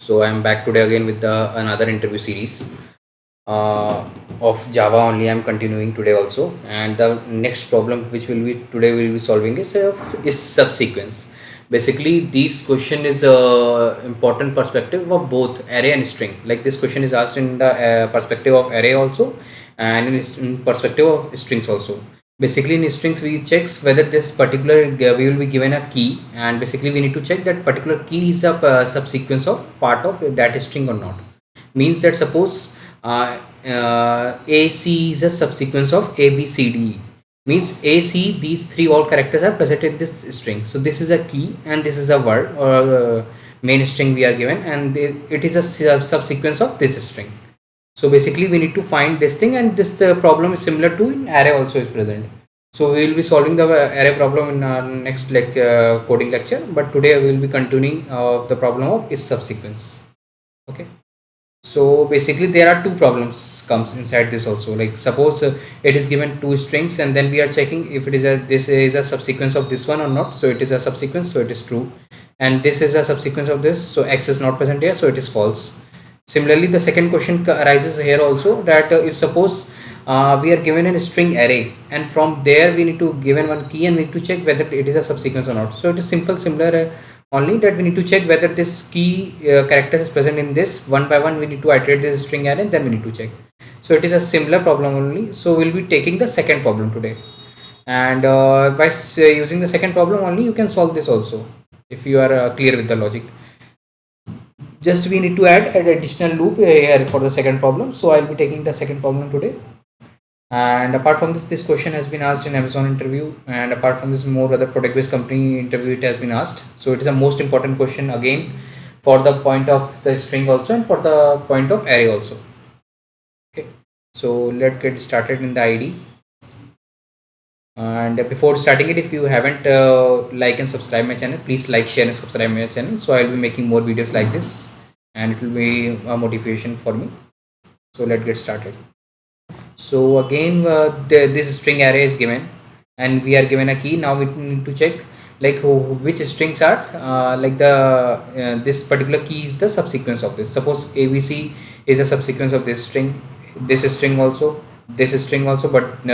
So I'm back today again with another interview series of Java only. I'm continuing today also, and the next problem which will be solving is subsequence. Basically, this question is important perspective of both array and string. Like this question is asked in the perspective of array also, and in perspective of strings also. Basically, in strings we checks whether this particular we will be given a key, and basically we need to check that particular key is a subsequence of part of that string or not. Means that suppose AC is a subsequence of ABCD. Means AC, these three all characters are present in this string. So this is a key and this is a word or main string we are given, and it is a subsequence of this string. So basically we need to find this thing, and this problem is similar to in array also is present. So we will be solving the array problem in our next coding lecture, but today we will be continuing the problem of is subsequence. Okay. So basically there are two problems comes inside this also. Like suppose it is given two strings, and then we are checking if it is a this is a subsequence of this one or not. So it is a subsequence, so it is true, and this is a subsequence of this, so x is not present here, so it is false. Similarly, the second question arises here also, that if suppose we are given a string array, and from there we need to given one key and we need to check whether it is a subsequence or not. So it is similar only that we need to check whether this key character is present in this. One by one we need to iterate this string array, and then we need to check. So it is a similar problem only. So we'll be taking the second problem today, and by using the second problem only you can solve this also if you are clear with the logic. Just we need to add an additional loop here for the second problem. So I'll be taking the second problem today. And apart from this question has been asked in Amazon interview, and apart from this more other product based company interview it has been asked. So it is a most important question again for the point of the string also and for the point of array also. Okay, so let's get started in the ID. And before starting it, if you haven't like and subscribe my channel, please like, share and subscribe my channel. So I'll be making more videos like this, and it will be a motivation for me. So let's get started. So again this string array is given, and we are given a key. Now we need to check like which strings are like the this particular key is the subsequence of this. Suppose ABC is a subsequence of this string also, this string also, but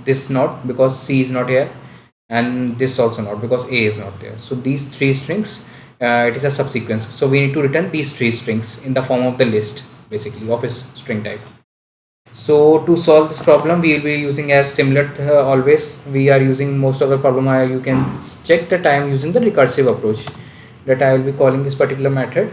this not, because C is not here, and this also not because A is not there. So these three strings it is a subsequence. So we need to return these three strings in the form of the list basically of a string type. So to solve this problem we will be using as similar always we are using most of the problem. You can check that I am using the recursive approach, that I will be calling this particular method.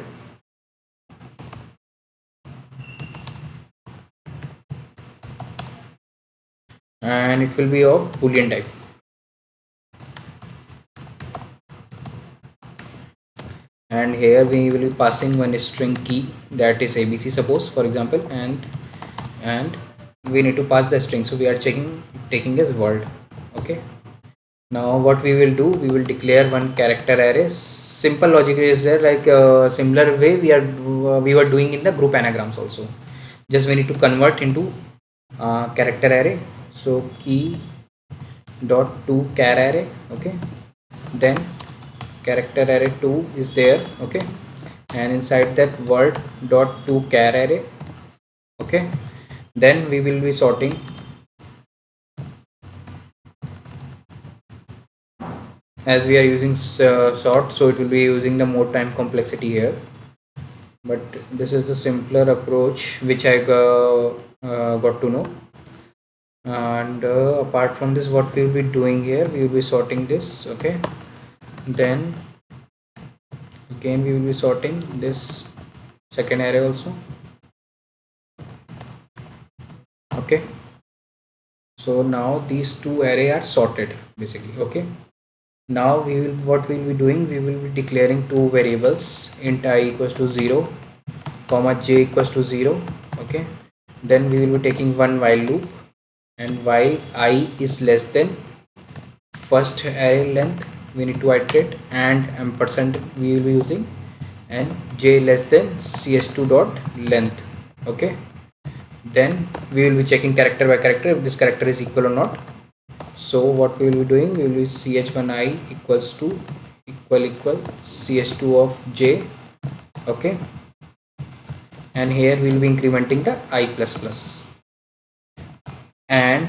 And it will be of boolean type. And here we will be passing one string key, that is ABC suppose for example, and we need to pass the string, so we are taking as word. Okay, now what we will do, we will declare one character array. Simple logic is there, like similar way we were doing in the group anagrams also. Just we need to convert into character array. So key dot to char array. Okay, then character array 2 is there. Okay, and inside that word dot to char array. Okay, then we will be sorting as we are using sort, so it will be using the more time complexity here, but this is the simpler approach which I got to know. And apart from this, what we will be doing here, we will be sorting this. Okay, then again we will be sorting this second array also. Okay, so now these two array are sorted basically. Okay, now what we will be doing, we will be declaring two variables, int I equals to 0 comma j equals to 0. Okay, then we will be taking one while loop, and while I is less than first array length we need to iterate, and ampersand we will be using, and j less than ch2 dot length. Okay, then we will be checking character by character if this character is equal or not. So what we will be doing, we will be ch1i equals to equal ch2 of j. Okay, and here we will be incrementing the I plus plus. And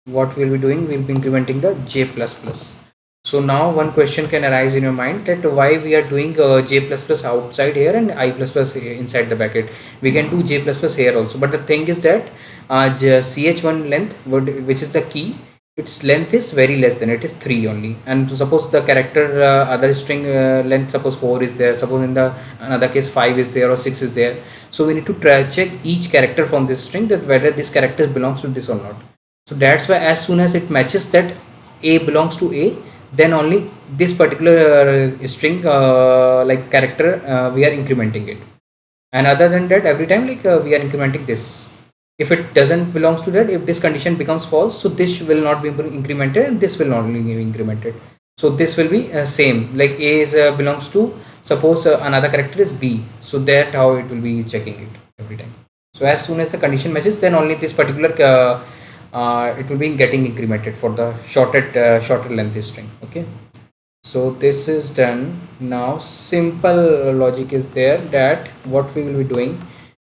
what we'll be doing, we'll be incrementing the j plus plus. So now one question can arise in your mind, that why we are doing j plus plus outside here and I plus plus inside the bracket. We can do j plus plus here also, but the thing is that ch1 length, which is the key, its length is very less than, it is 3 only. And suppose the character other string length, suppose 4 is there, suppose in the another case 5 is there or 6 is there. So we need to try check each character from this string, that whether this character belongs to this or not. So that's why as soon as it matches that a belongs to a, then only this particular string like character we are incrementing it. And other than that, every time like we are incrementing this. If it doesn't belongs to that, if this condition becomes false, so this will not be incremented and this will not be incremented. So this will be same, like a is belongs to, suppose another character is b, so that how it will be checking it every time. So as soon as the condition matches, then only this particular it will be getting incremented for the shorter length string. Okay, so this is done. Now simple logic is there, that what we will be doing,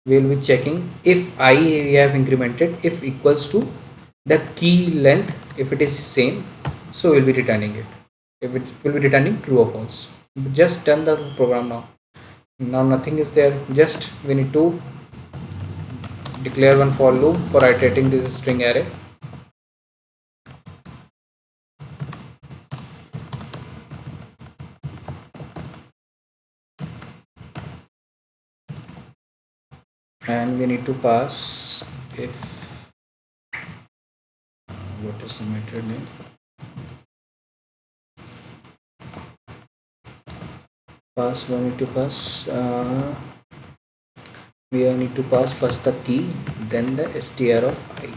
we will be checking if I we have incremented, if equals to the key length, if it is same, so we'll be returning it, if it will be returning true or false. Just done the program. Now nothing is there, just we need to declare one for loop for iterating this string array. And we need to pass if what is the method name, pass, we need to pass we need to pass first the key, then the str of I.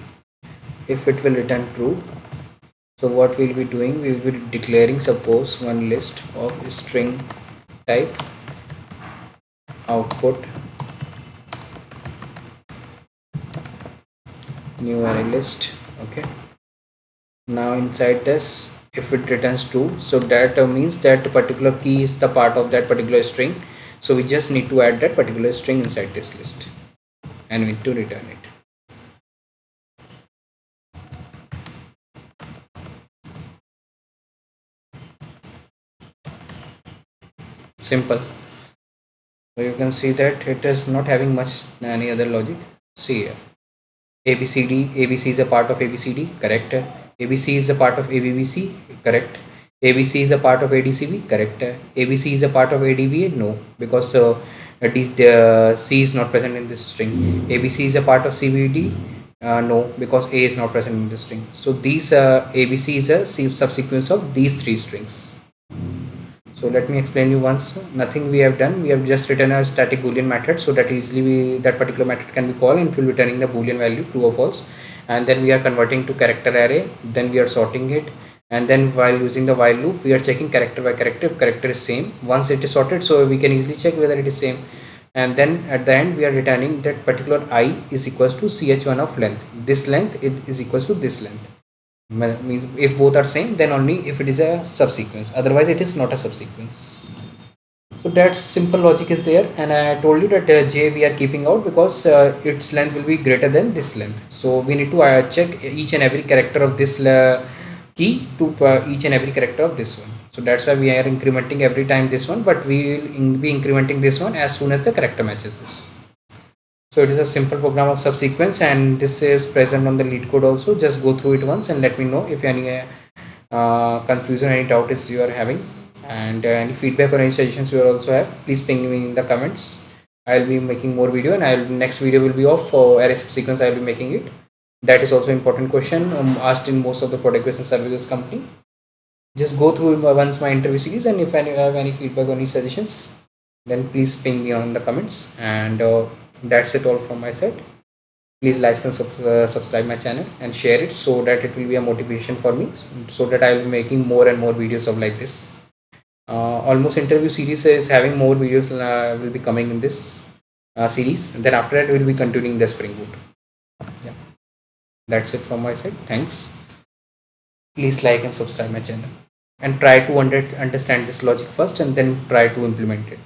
If it will return true, so what we'll be doing, we will be declaring suppose one list of string type output new array list. Okay, now inside this, if it returns true, so that means that particular key is the part of that particular string, so we just need to add that particular string inside this list and we need to return it. Simple. So you can see that it is not having much any other logic. See here, ABC is a part of ABCD, correct. ABC is a part of ABBC, correct. ABC is a part of ADCB, correct. ABC is a part of ADBA, no, because C is not present in this string. ABC is a part of CBD, no, because A is not present in this string. So these ABC is a subsequence of these three strings. So let me explain you once. Nothing we have done, we have just written a static boolean method, so that easily that particular method can be called and it will be returning the boolean value true or false. And then we are converting to character array, then we are sorting it, and then while using the while loop we are checking character by character, if character is same, once it is sorted, so we can easily check whether it is same. And then at the end we are returning that particular I is equals to ch1 of length, this length it is equals to this length. Means if both are same, then only if it is a subsequence, otherwise it is not a subsequence. So that simple logic is there, and I told you that j we are keeping out because its length will be greater than this length, so we need to check each and every character of this key to each and every character of this one. So that's why we are incrementing every time this one, but we will be incrementing this one as soon as the character matches this. So it is a simple program of subsequence, and this is present on the LeetCode also. Just go through it once and let me know if any confusion, any doubt is you are having, and any feedback or any suggestions you also have, please ping me in the comments. I will be making more video, and next video will be of array subsequence. I will be making it. That is also important question asked in most of the product based services company. Just go through once my interview series, and if you have any feedback or any suggestions, then please ping me on the comments. And that's it all from my side. Please like and subscribe my channel and share it, so that it will be a motivation for me, so that I will be making more and more videos of like this. Almost interview series is having more videos will be coming in this series, and then after that we will be continuing the Spring Boot. Yeah, that's it from my side. Thanks. Please like and subscribe my channel and try to understand this logic first, and then try to implement it.